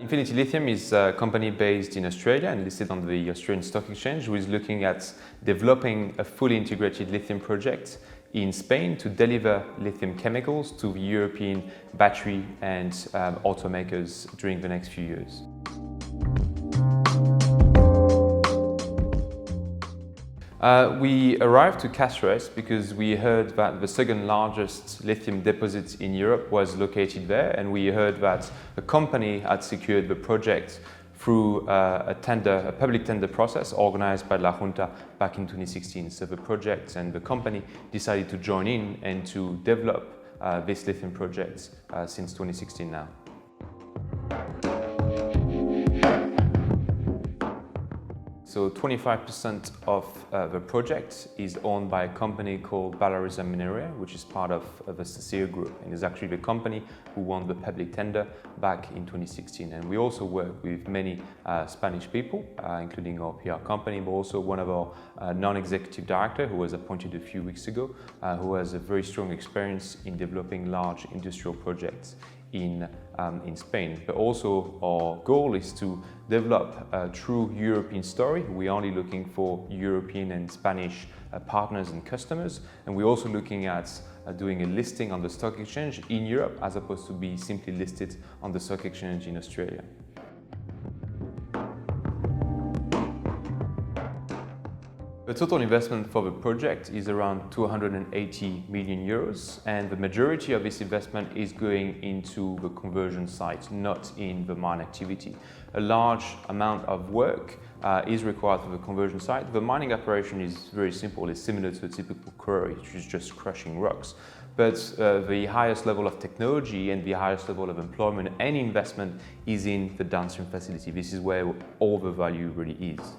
Infinity Lithium is a company based in Australia and listed on the Australian Stock Exchange, who is looking at developing a fully integrated lithium project in Spain to deliver lithium chemicals to European battery and automakers during the next few years. We arrived to Cáceres because we heard that the second largest lithium deposit in Europe was located there, and we heard that a company had secured the project through a public tender process organized by La Junta back in 2016. So the project and the company decided to join in and to develop this lithium project since 2016 now. So 25% of the project is owned by a company called Baterías Minería, which is part of the Sacir group, and is actually the company who won the public tender back in 2016. And we also work with many Spanish people, including our PR company, but also one of our non-executive director who was appointed a few weeks ago, who has a very strong experience in developing large industrial projects in Spain. But also our goal is to develop a true European story. We're only looking for European and Spanish partners and customers, and we're also looking at doing a listing on the stock exchange in Europe as opposed to be simply listed on the stock exchange in Australia. The total investment for the project is around 280 million euros, and the majority of this investment is going into the conversion site, not in the mine activity. A large amount of work is required for the conversion site. The mining operation is very simple. It's similar to a typical quarry, which is just crushing rocks. But the highest level of technology and the highest level of employment and investment is in the downstream facility. This is where all the value really is.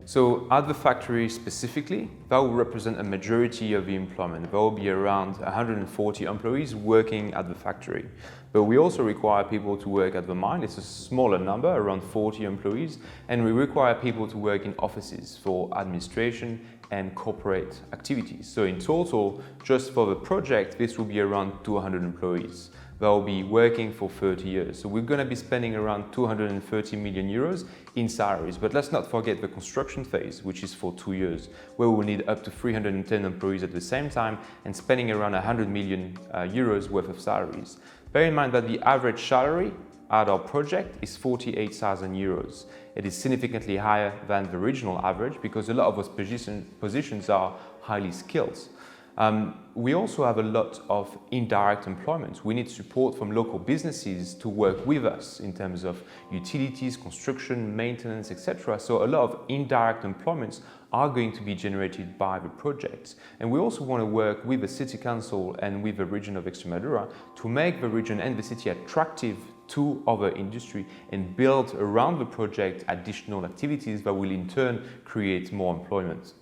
So at the factory specifically, that will represent a majority of the employment. There will be around 140 employees working at the factory. But we also require people to work at the mine. It's a smaller number, around 40 employees, and we require people to work in offices for administration and corporate activities. So in total, just for the project, this will be around 200 employees. They'll be working for 30 years. So we're going to be spending around 230 million euros in salaries. But let's not forget the construction phase, which is for 2 years, where we'll need up to 310 employees at the same time and spending around 100 million euros worth of salaries. Bear in mind that the average salary at our project is 48,000 euros. It is significantly higher than the regional average because a lot of those positions are highly skilled. We also have a lot of indirect employment. We need support from local businesses to work with us in terms of utilities, construction, maintenance, etc. So a lot of indirect employments are going to be generated by the project. And we also want to work with the City Council and with the region of Extremadura to make the region and the city attractive to other industry and build around the project additional activities that will in turn create more employment.